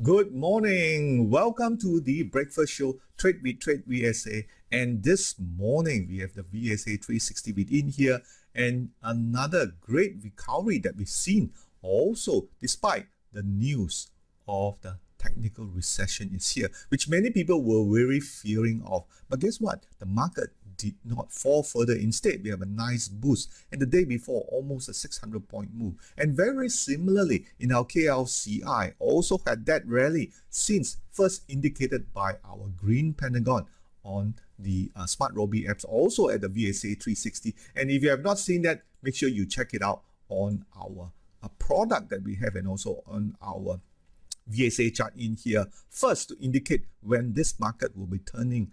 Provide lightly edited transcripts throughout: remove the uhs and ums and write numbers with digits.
Good morning. Welcome to the breakfast show, Trade with Trade VSA. And this morning, we have the VSA 360 within here and another great recovery that we've seen. Also, despite the news of the technical recession is here, which many people were very fearing of. But guess what? The market did not fall further. Instead, we have a nice boost. And the day before, almost a 600-point move. And very similarly, in our KLCI, also had that rally since first indicated by our green pentagon on the SMARTRobie apps, also at the VSA 360. And if you have not seen that, make sure you check it out on our product that we have and also on our VSA chart in here. First, to indicate when this market will be turning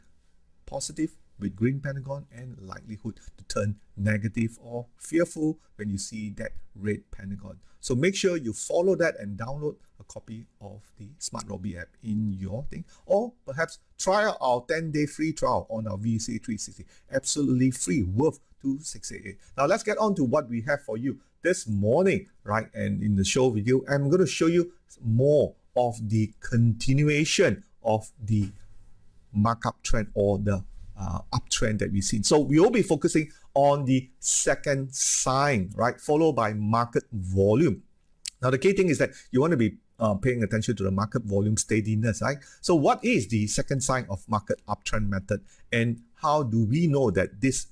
positive with green pentagon and likelihood to turn negative or fearful when you see that red pentagon. So make sure you follow that and download a copy of the SMARTRobie app in your thing, or perhaps try out our 10-day free trial on our VSA 360. Absolutely free, worth 268. Now let's get on to what we have for you this morning, right? And in the show video, I'm going to show you more of the continuation of the markup trend or the uptrend that we've seen. So we will be focusing on the second sign, right? Followed by market volume. Now the key thing is that you want to be paying attention to the market volume steadiness, right? So what is the second sign of market uptrend method, and how do we know that this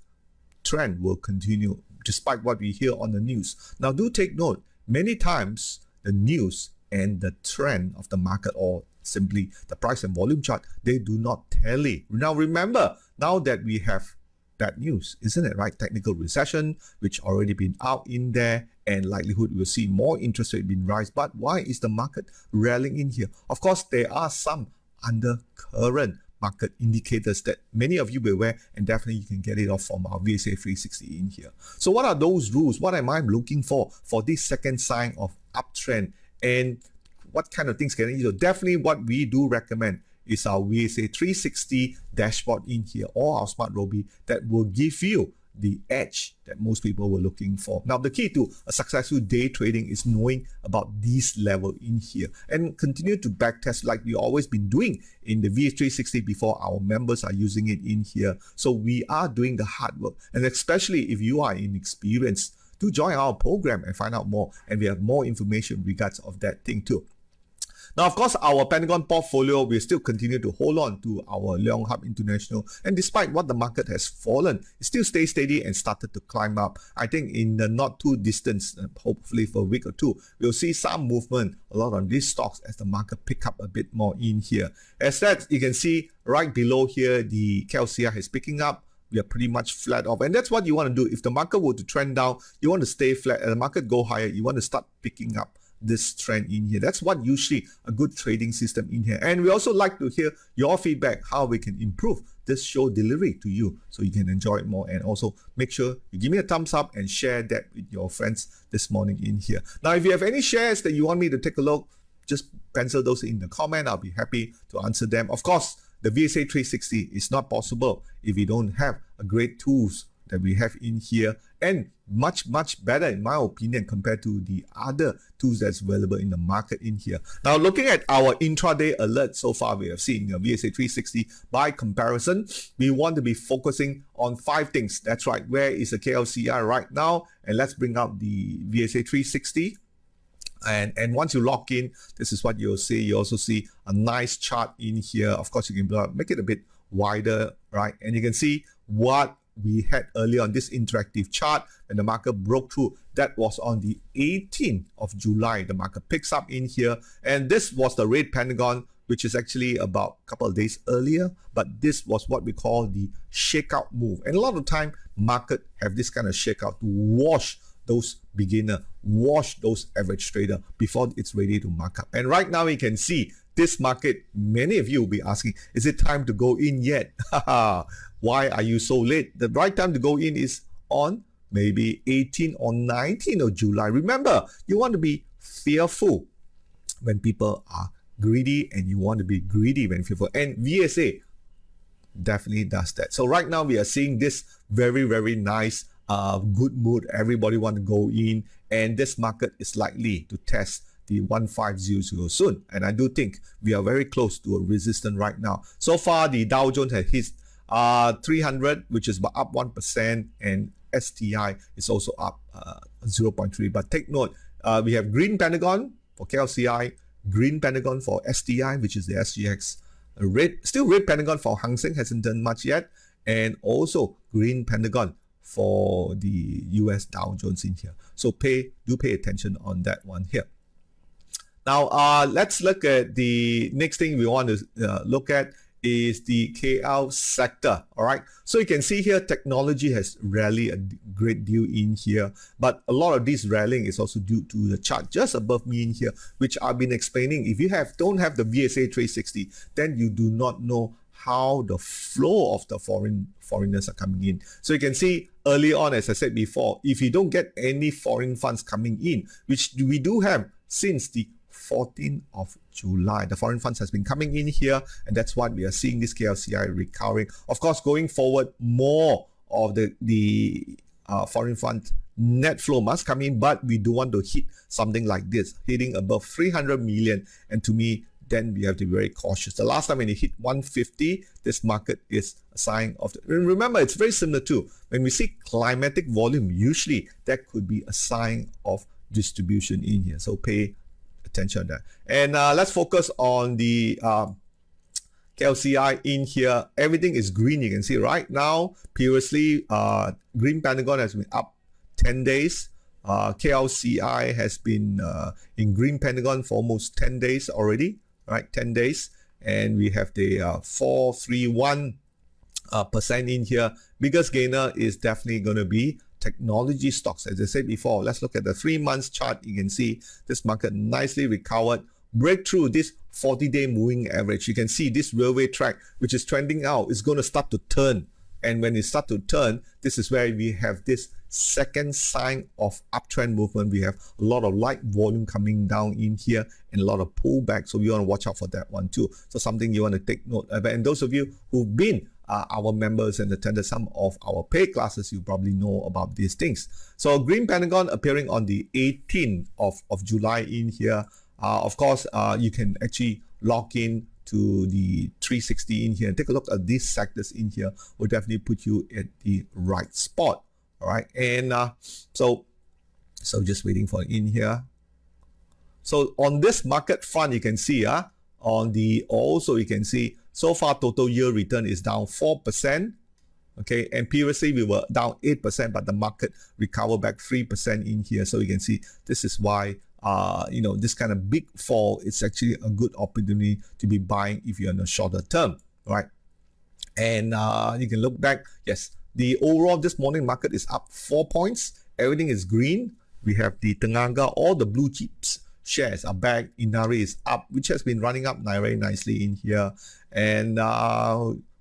trend will continue despite what we hear on the news? Now do take note, many times the news and the trend of the market, or simply the price and volume chart, they do not tally. Now remember, now that we have that news, isn't it, right? Technical recession, which already been out in there, and likelihood we'll see more interest rate being rise. But why is the market rallying in here? Of course, there are some undercurrent market indicators that many of you will aware, and definitely you can get it off from our VSA 360 in here. So what are those rules? What am I looking for this second sign of uptrend? And what kind of things can I do? Definitely what we do recommend is our VSA 360 dashboard in here, or our SMARTRobie, that will give you the edge that most people were looking for. Now, the key to a successful day trading is knowing about this level in here and continue to backtest like we always been doing in the VSA 360 before our members are using it in here. So we are doing the hard work, and especially if you are inexperienced, to join our program and find out more, and we have more information regards of that thing too. Now, of course, our Pentagon portfolio, we still continue to hold on to our Leong Hub International, and despite what the market has fallen, it still stays steady and started to climb up. I think in the not too distance, hopefully for a week or two, we'll see some movement a lot on these stocks as the market pick up a bit more in here. As that, you can see right below here, the KLSE is picking up. We are pretty much flat off, and that's what you want to do. If the market were to trend down, you want to stay flat. As the market go higher, you want to start picking up this trend in here. That's what usually a good trading system in here. And we also like to hear your feedback, how we can improve this show delivery to you so you can enjoy it more. And also make sure you give me a thumbs up and share that with your friends this morning in here. Now, if you have any shares that you want me to take a look, just pencil those in the comment. I'll be happy to answer them. Of course, the VSA 360 is not possible if you don't have a great tools that we have in here, and much better in my opinion compared to the other tools that's available in the market in here. Now, looking at our intraday alert so far, we have seen VSA 360 by comparison, we want to be focusing on 5 things. That's right, where is the KLCI right now? And let's bring up the VSA 360. And once you log in, this is what you'll see. You also see a nice chart in here. Of course, you can make it a bit wider, right? And you can see what we had earlier on this interactive chart when the market broke through. That was on the 18th of July. The market picks up in here, and this was the red pentagon, which is actually about a couple of days earlier, but this was what we call the shakeout move. And a lot of time, market have this kind of shakeout to wash those beginner, wash those average trader before it's ready to mark up. And right now you can see this market, many of you will be asking, is it time to go in yet? Why are you so late? The right time to go in is on maybe 18 or 19 of July. Remember, you want to be fearful when people are greedy, and you want to be greedy when fearful. And VSA definitely does that. So right now we are seeing this very nice good mood. Everybody want to go in, and this market is likely to test the 1500 soon. And I do think we are very close to a resistance right now. So far, the Dow Jones has hit 300, which is up 1%, and STI is also up 0.3. But take note, we have green Pentagon for KLCI, green Pentagon for STI, which is the SGX, still red Pentagon for Hang Seng, hasn't done much yet, and also green Pentagon for the US Dow Jones in here. So do pay attention on that one here. Now let's look at the next thing we want to look at is the KL sector. All right, so you can see here technology has rallied a great deal in here, but a lot of this rallying is also due to the chart just above me in here, which I've been explaining. If you don't have the VSA 360, then you do not know how the flow of the foreigners are coming in. So you can see early on, as I said before, if you don't get any foreign funds coming in, which we do have since the 14th of July, the foreign funds has been coming in here, and that's what we are seeing this KLCI recovering. Of course, going forward, more of the foreign fund net flow must come in, but we do want to hit something like this, hitting above 300 million, and to me, then we have to be very cautious. The last time when it hit 150, this market is a sign of remember, it's very similar to when we see climatic volume, usually that could be a sign of distribution in here. So pay attention there. And let's focus on the KLCI in here. Everything is green. You can see right now, previously, green Pentagon has been up 10 days. KLCI has been in green Pentagon for almost 10 days already, right? 10 days. And we have the 431% in here. Biggest gainer is definitely going to be technology stocks. As I said before, let's look at the 3 months chart. You can see this market nicely recovered, break through this 40-day moving average. You can see this railway track, which is trending out, is going to start to turn. And when it starts to turn, this is where we have this second sign of uptrend movement. We have a lot of light volume coming down in here and a lot of pullback. So we want to watch out for that one too. So something you want to take note of. And those of you who've been our members and attended some of our paid classes, you probably know about these things. So green Pentagon appearing on the 18th of July in here. Of course, you can actually log in to the 360 in here and take a look at these sectors in here. Will definitely put you at the right spot. All right, and so just waiting for in here. So on this market front, you can see you can see so far total year return is down 4%. Okay, and previously we were down 8%, but the market recovered back 3% in here. So you can see this is why this kind of big fall is actually a good opportunity to be buying if you're in a shorter term, right? And you can look back. Yes, the overall this morning market is up 4 points. Everything is green. We have the Tenaga, all the blue chips shares are back. Inari is up, which has been running up very nicely in here. And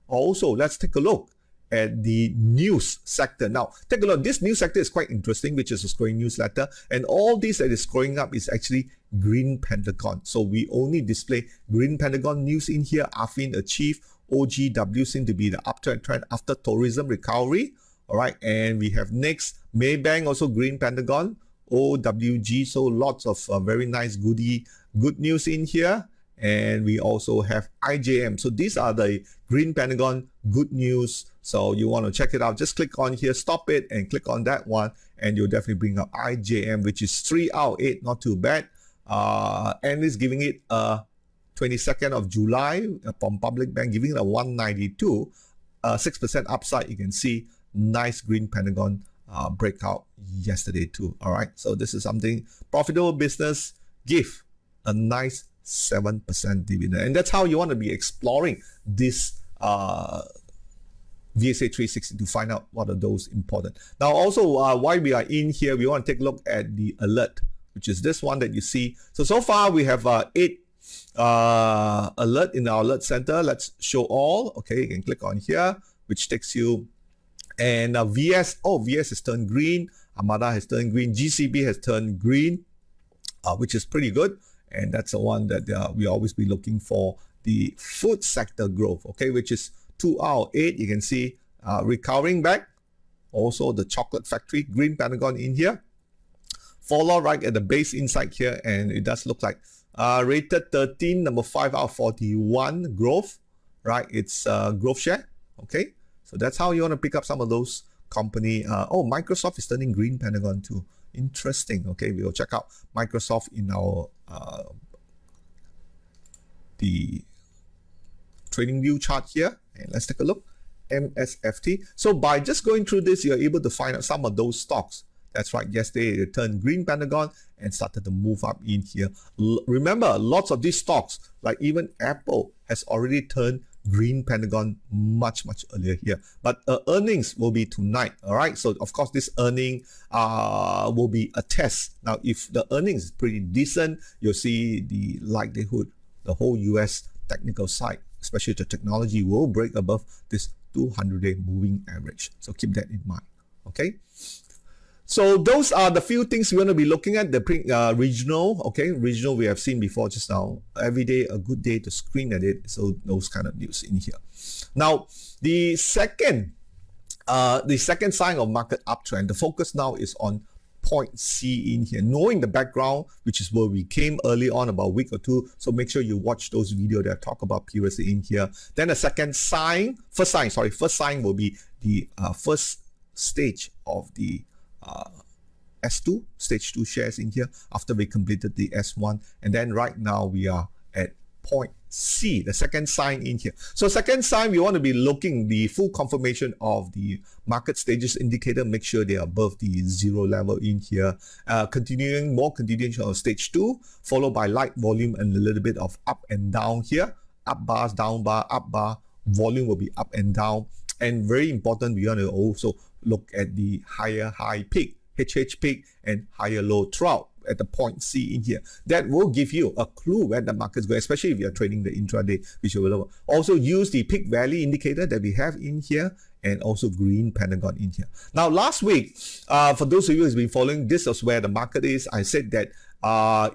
also, let's take a look at the news sector. Now, take a look. This news sector is quite interesting, which is a scrolling newsletter. And all this that is scrolling up is actually green Pentagon. So we only display green Pentagon news in here. Affin achieved. OGW seem to be the uptrend after tourism recovery. All right. And we have next Maybank, also green Pentagon. OWG. So lots of very nice good news in here. And we also have IJM. So these are the green Pentagon good news. So you want to check it out. Just click on here, stop it, and click on that one. And you'll definitely bring up IJM, which is 3 out of 8. Not too bad. And it's giving it 22nd of July from Public Bank, giving it a 192, 6% upside. You can see nice green Pentagon breakout yesterday too. All right. So this is something profitable business, give a nice 7% dividend. And that's how you want to be exploring this VSA 360 to find out what are those important. Now also while we are in here, we want to take a look at the alert, which is this one that you see. So far we have 8 alert in our alert center. Let's show all. Okay, you can click on here, which takes you. And VS has turned green. Amada has turned green. GCB has turned green, which is pretty good. And that's the one that we always be looking for, the food sector growth, okay, which is 2 out of 8. You can see recovering back. Also the chocolate factory, green Pentagon in here. follow right at the base inside here, and it does look like rated 13, number 5 out of 41 growth, right? It's growth share. Okay, so that's how you want to pick up some of those company. Microsoft is turning green, Pentagon too. Interesting. Okay, we will check out Microsoft in our the trading view chart here, and let's take a look. MSFT. So by just going through this, you're able to find out some of those stocks. That's right, yesterday they turned green, Pentagon, and started to move up in here. Remember, lots of these stocks, like even Apple, has already turned green, Pentagon much earlier here. But earnings will be tonight. All right, so of course this earning will be a test. Now if the earnings is pretty decent, you'll see the likelihood the whole US technical side, especially the technology, will break above this 200-day moving average. So keep that in mind. Okay, so those are the few things we're going to be looking at. The regional, okay, regional we have seen before just now. Every day a good day to screen at it. So those kind of news in here. Now the second sign of market uptrend, the focus now is on point C in here, knowing the background, which is where we came early on about a week or two. So make sure you watch those videos that I talk about previously in here. Then the first sign will be the first stage of the S2, stage 2 shares in here after we completed the S1. And then right now we are at point C, the second sign in here. So second sign, we want to be looking the full confirmation of the market stages indicator. Make sure they are above the 0 level in here. More continuation of stage 2, followed by light volume and a little bit of up and down here. Up bars, down bar, up bar. Volume will be up and down. And very important, we want to also look at the higher high peak, HH peak, and higher low trough at the point C in here. That will give you a clue where the market's going, especially if you're trading the intraday, which you will also use the peak valley indicator that we have in here, and also green Pentagon in here. Now last week, for those of you who's been following, this is where the market is. I said that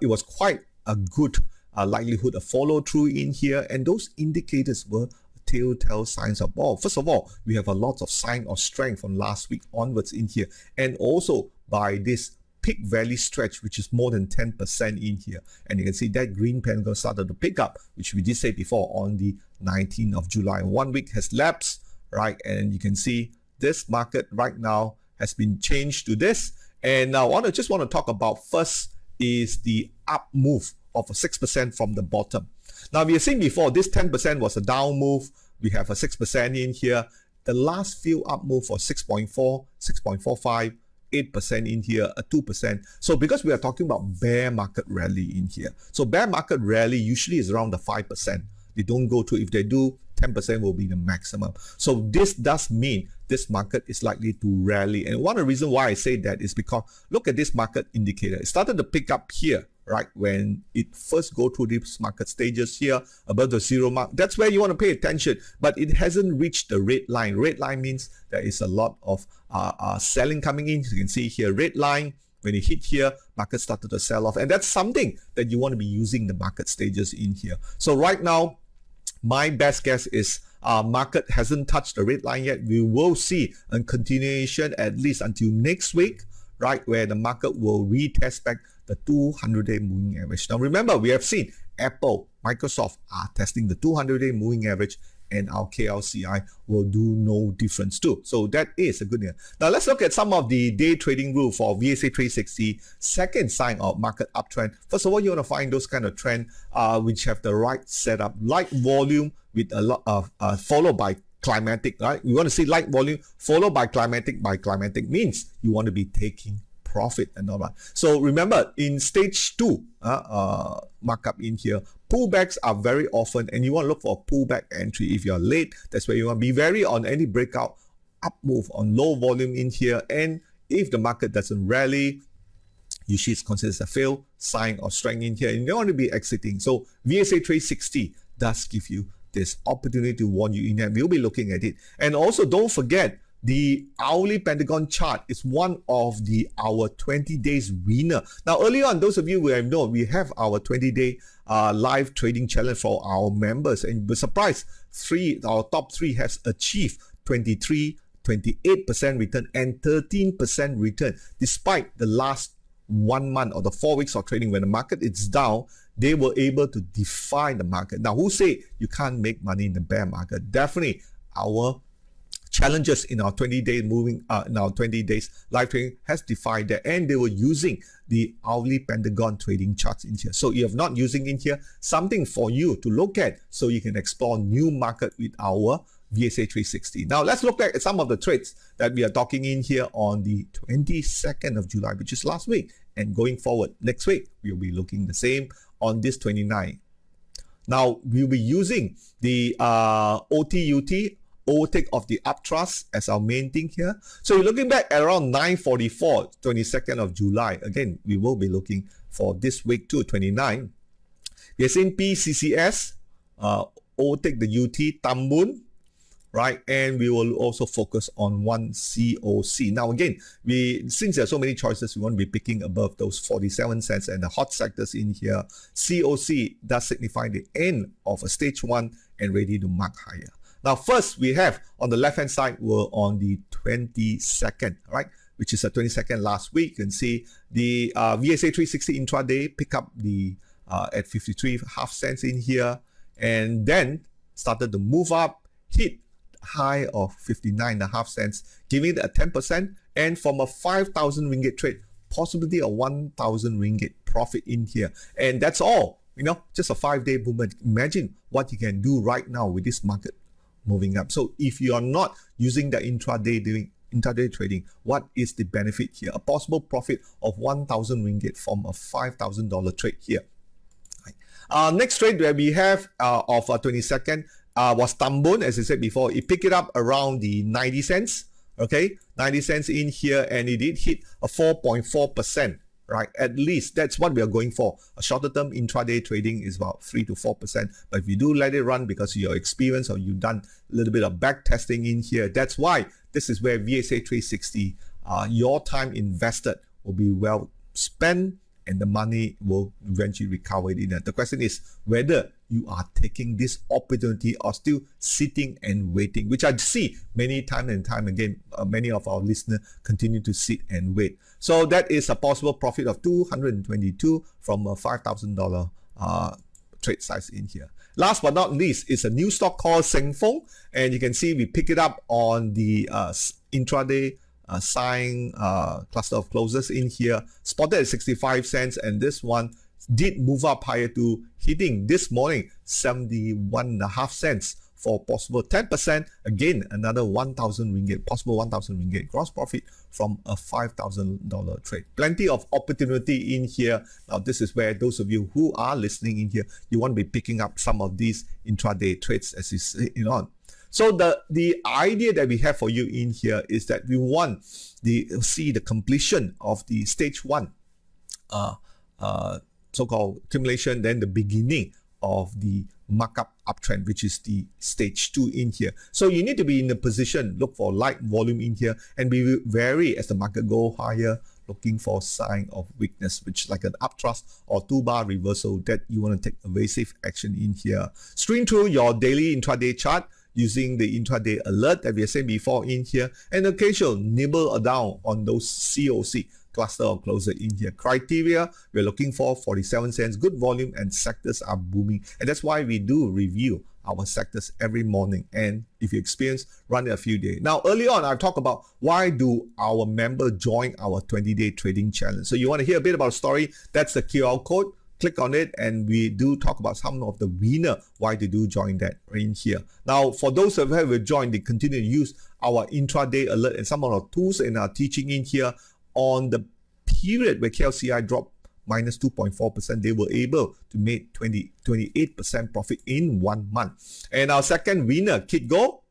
it was quite a good likelihood of follow through in here, and those indicators were telltale signs of first of all, we have a lot of sign of strength from last week onwards in here, and also by this peak valley stretch, which is more than 10% in here, and you can see that green Pentagon started to pick up, which we did say before on the 19th of July. 1 week has lapsed, right? And you can see this market right now has been changed to this. And now I just want to talk about first is the up move of 6% from the bottom. Now we have seen before this 10% was a down move. We have a 6% in here. The last few up move for 6.4, 6.45, 8% in here, a 2%. So because we are talking about bear market rally in here, so bear market rally usually is around the 5%. They don't go to, if they do, 10% will be the maximum. So this does mean this market is likely to rally. And one of the reasons why I say that is because look at this market indicator. It started to pick up here, right? When it first go through these market stages here above the 0 mark, that's where you want to pay attention. But it hasn't reached the red line. Red line means there is a lot of selling coming in. You can see here, red line. When it hit here, market started to sell off. And that's something that you want to be using the market stages in here. So right now, my best guess is market hasn't touched the red line yet. We will see a continuation at least until next week, right, where the market will retest back the 200-day moving average. Now remember, we have seen Apple, Microsoft are testing the 200-day moving average, and our KLCI will do no difference too. So that is a good news. Now let's look at some of the day trading rule for VSA 360. Second sign of market uptrend. First of all, you want to find those kind of trend which have the right setup, light volume with a lot of followed by climatic, right? We want to see light volume followed by climatic. By climatic means you want to be taking profit and all that. So remember, in stage 2 markup in here, pullbacks are very often, and you want to look for a pullback entry. If you're late, that's where you want to be wary on any breakout up move on low volume in here. And if the market doesn't rally, usually it's considered a fail sign of strength in here, and you don't want to be exiting. So VSA 360 does give you this opportunity to warn you in that. We'll be looking at it. And also don't forget, the hourly Pentagon chart is one of our 20 days winner. Now, earlier on, those of you who have known, we have our 20-day live trading challenge for our members, and be surprised, our top 3 has achieved 23, 28% return and 13% return, despite the last 1 month or the 4 weeks of trading, when the market is down, they were able to defy the market. Now, who say you can't make money in the bear market? Definitely our challenges in our 20-day in our 20 days live trading has defied that, and they were using the hourly Pentagon trading charts in here. So you have not using in here, something for you to look at so you can explore new market with our VSA 360. Now let's look at some of the trades that we are talking in here on the 22nd of July, which is last week, and going forward next week we'll be looking the same on this 29. Now we'll be using the OTUT, overtake of the uptrust, as our main thing here. So you're looking back at around 944, 22nd of July. Again, we will be looking for this week too, 29. The S&P CCS, overtake the UT Tambun, right? And we will also focus on one COC. Now again, since there are so many choices, we want to be picking above those 47 cents and the hot sectors in here. COC does signify the end of a stage 1 and ready to mark higher. Now, first we have on the left-hand side, we're on the 22nd, right? Which is the 22nd last week. You can see the VSA 360 intraday pick up the at 53.5 cents in here, and then started to move up, hit high of 59.5 cents, giving it a 10%, and from a 5,000 ringgit trade, possibility of 1,000 ringgit profit in here. And that's all, just a 5-day movement. Imagine what you can do right now with this market moving up. So if you are not using the intraday doing intraday trading, what is the benefit here? A possible profit of 1,000 ringgit from a $5,000 trade here. Right. Next trade that we have of 22nd was Tambun. As I said before, it picked it up around the 90 cents. Okay, 90 cents in here, and it did hit a 4.4%. Right, at least that's what we are going for. A shorter term intraday trading is about 3 to 4%. But if you do let it run because you're experienced or you've done a little bit of back testing in here, that's why this is where VSA 360, your time invested will be well spent, and the money will eventually recover it in it. The question is whether you are taking this opportunity or still sitting and waiting, which I see many time and time again. Many of our listeners continue to sit and wait. So that is a possible profit of 222 from a $5,000 trade size in here. Last but not least is a new stock called Sengfeng, and you can see we pick it up on the intraday sign cluster of closes in here, spotted at 65 cents, and this one did move up higher to hitting this morning 71.5 cents for possible 10%. Again, another 1,000 ringgit, possible 1,000 ringgit gross profit from a $5,000 trade. Plenty of opportunity in here. Now, this is where those of you who are listening in here, you want to be picking up some of these intraday trades as you see on. So the idea that we have for you in here is that we want see the completion of the stage 1 so-called accumulation, then the beginning of the markup uptrend, which is the stage 2 in here. So you need to be in a position, look for light volume in here, and be wary as the market go higher, looking for sign of weakness, which is like an uptrust or 2-bar reversal that you want to take evasive action in here. Screen through your daily intraday chart using the intraday alert that we have said before in here, and occasional nibble down on those COC, cluster or closer in here. Criteria, we're looking for 47 cents, good volume, and sectors are booming. And that's why we do review our sectors every morning. And if you experience, run it a few days. Now, early on, I talked about why do our member join our 20-day trading challenge. So you want to hear a bit about the story, that's the QR code. Click on it, and we do talk about some of the winner, why they do join that in here. Now, for those of you who have joined, they continue to use our intraday alert and some of our tools and our teaching in here. On the period where KLSE dropped minus 2.4%, they were able to make 28% profit in 1 month. And our second winner, KitGo,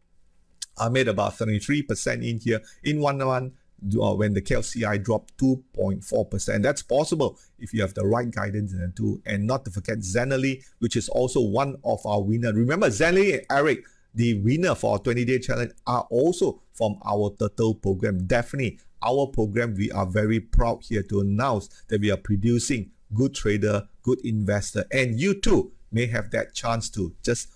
made about 73% in here in 1 month when the KLSE dropped 2.4%. That's possible if you have the right guidance and tool. And not to forget Zenally, which is also one of our winners. Remember, Zenally and Eric, the winner for our 20-day challenge, are also from our Turtle program. Definitely our program, we are very proud here to announce that we are producing good trader, good investor, and you too may have that chance to just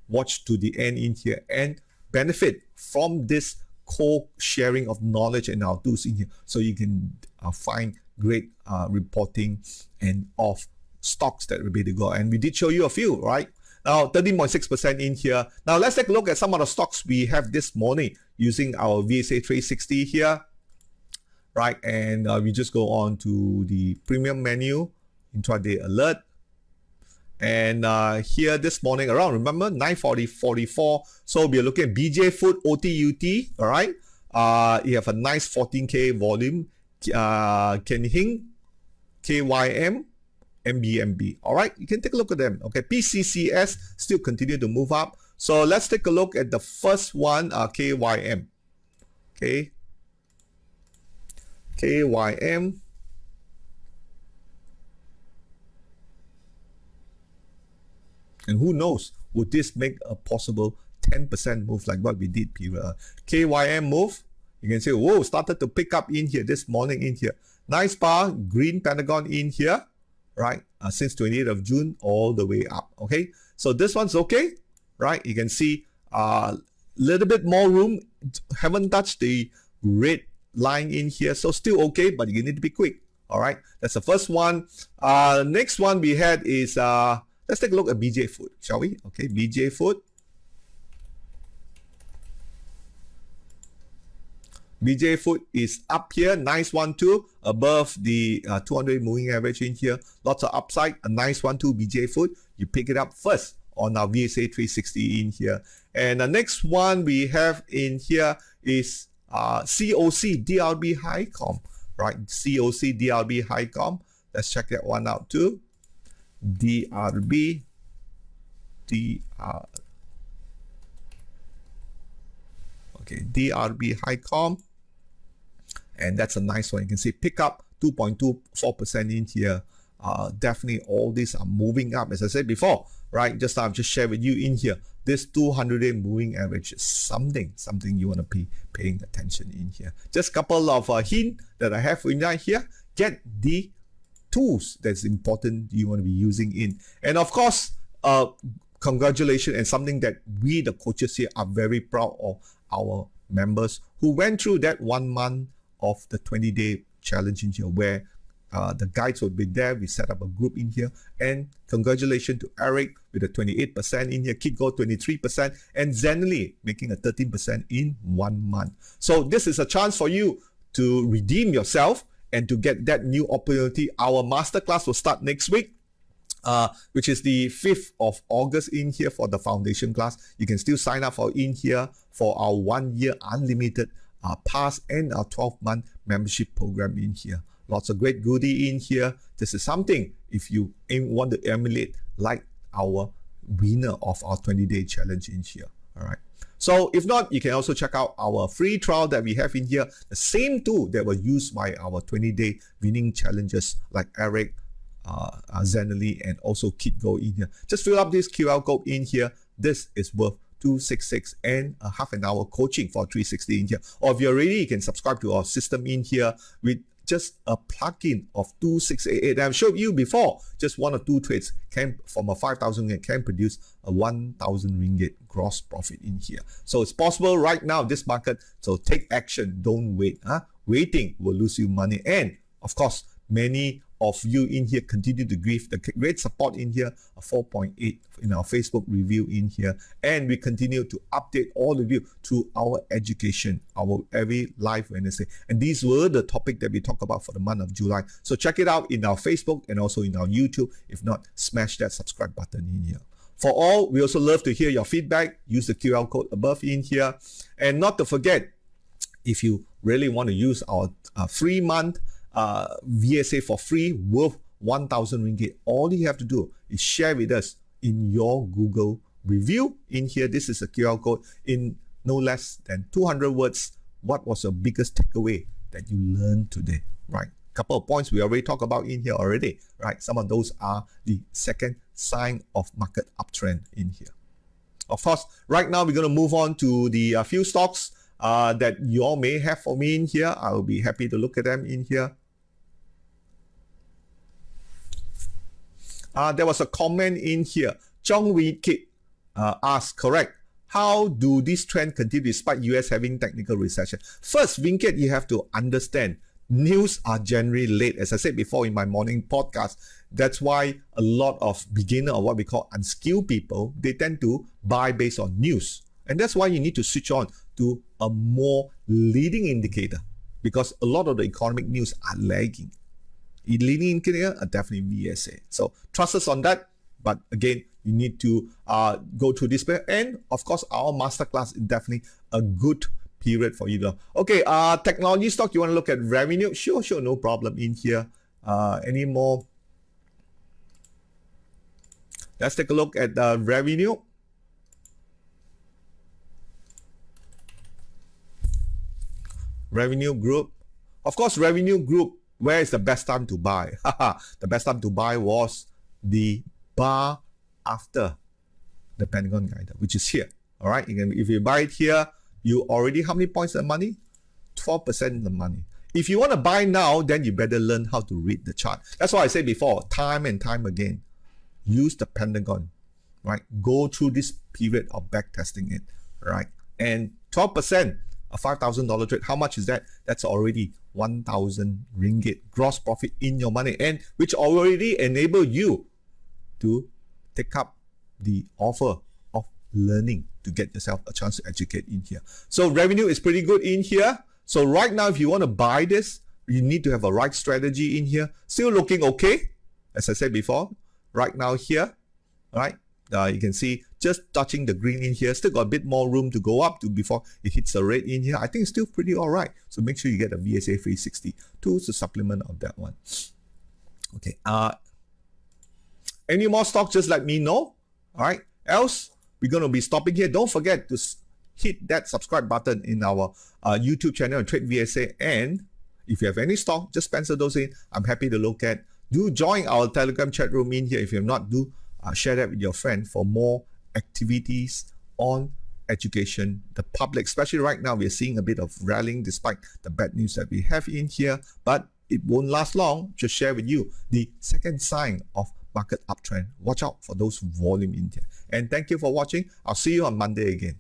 watch to the end in here and benefit from this co-sharing of knowledge and our tools in here, so you can find great reporting and of stocks that will be to go. And we did show you a few, right? Now, 13.6% in here. Now, let's take a look at some of the stocks we have this morning using our VSA 360 here, right? And we just go on to the premium menu, intraday alert. And here this morning around, remember, 9:44. So we're looking at BJ Food, OTUT, all right? You have a nice 14K volume. Ken Hing, KYM, MBMB. All right, you can take a look at them. Okay, PCCS still continue to move up. So let's take a look at the first one, KYM. Okay, KYM. And who knows, would this make a possible 10% move like what we did, period? KYM move. You can say, whoa, started to pick up in here this morning in here. Nice bar, green pentagon in here, right? Since 28th of June all the way up, okay? So this one's okay, right? You can see a little bit more room. Haven't touched the red line in here, so still okay, but you need to be quick, all right? That's the first one. Next one we had is, let's take a look at BJ Food, shall we? Okay, BJ Food. BJ Food is up here, nice one too, above the 200 moving average in here. Lots of upside, a nice one too, BJ Food. You pick it up first on our VSA 360 in here. And the next one we have in here is COC DRB Highcom, right? COC DRB Highcom. Let's check that one out too. DRB. Okay, DRB Highcom. And that's a nice one. You can see pick up 2.24% in here. Definitely all these are moving up, as I said before, right? Just now I've just shared with you in here. This 200-day moving average is something you want to be paying attention in here. Just a couple of hints that I have for you here. Get the tools that's important you want to be using in. And of course, congratulations, and something that we, the coaches here, are very proud of our members who went through that 1 month of the 20-day challenge in here, where the guides will be there. We set up a group in here, and congratulations to Eric with a 28% in here, Kitgo 23%, and Zenly making a 13% in 1 month. So this is a chance for you to redeem yourself and to get that new opportunity. Our masterclass will start next week, which is the 5th of August in here for the foundation class. You can still sign up for in here for our 1-year unlimited pass and our 12-month membership program in here. Lots of great goodie in here. This is something if you want to emulate like our winner of our 20-day challenge in here. All right. So if not, you can also check out our free trial that we have in here. The same tool that was used by our 20-day winning challenges like Eric, Zenly, and also Kitgo in here. Just fill up this QR code in here. This is worth $266 and a half an hour coaching for $360 in here. Or if you're ready, you can subscribe to our system in here with just a plugin of 2688. I've showed you before, just 1 or 2 trades can, from a 5,000 ringgit, can produce a 1,000 ringgit gross profit in here. So it's possible right now, this market. So take action, don't wait. Waiting will lose you money. And of course, many of you in here continue to give the great support in here, a 4.8 in our Facebook review in here, and we continue to update all of you through our education, our every live Wednesday. And these were the topic that we talk about for the month of July. So check it out in our Facebook and also in our YouTube. If not, smash that subscribe button in here. For all, we also love to hear your feedback. Use the QR code above in here. And not to forget, if you really want to use our free month VSA for free worth 1,000 ringgit, all you have to do is share with us in your Google review in here. This is a QR code in no less than 200 words. What was your biggest takeaway that you learned today, right? Couple of points we already talked about in here already, right? Some of those are the second sign of market uptrend in here. Of course, right now we're going to move on to the few stocks that you all may have for me in here. I will be happy to look at them in here. There was a comment in here. Chong Wee Kit asked, correct, how do this trend continue despite US having technical recession? First, Winkit, you have to understand, news are generally late. As I said before in my morning podcast, that's why a lot of beginner or what we call unskilled people, they tend to buy based on news. And that's why you need to switch on to a more leading indicator, because a lot of the economic news are lagging. Leading indicator are definitely VSA. So trust us on that. But again, you need to go through this period. And of course, our masterclass is definitely a good period for you to. Okay, technology stock, you want to look at revenue? Sure, no problem in here. Any more? Let's take a look at the revenue. Revenue group. Of course, revenue group, where is the best time to buy? The best time to buy was the bar after the Pentagon guide, which is here. All right, if you buy it here, you already, how many points of money? 12% of the money. If you want to buy now, then you better learn how to read the chart. That's why I said before, time and time again, use the Pentagon, right? Go through this period of back testing it, right? And 12%, a $5,000 trade, how much is that? That's already 1,000 ringgit gross profit in your money, and which already enable you to take up the offer of learning to get yourself a chance to educate in here. So revenue is pretty good in here. So right now, if you want to buy this, you need to have a right strategy in here. Still looking okay, as I said before. Right now here, right? You can see just touching the green in here. Still got a bit more room to go up to before it hits the red in here. I think it's still pretty all right. So make sure you get a VSA 360 tools to supplement of that one. Okay. Any more stocks, just let me know. All right. Else, we're going to be stopping here. Don't forget to hit that subscribe button in our YouTube channel, Trade VSA. And if you have any stock, just pencil those in. I'm happy to look at. Do join our Telegram chat room in here. If you have not, do share that with your friend for more activities on education, the public. Especially right now, we're seeing a bit of rallying despite the bad news that we have in here. But it won't last long. Just share with you the second sign of market uptrend. Watch out for those volume in here. And thank you for watching. I'll see you on Monday again.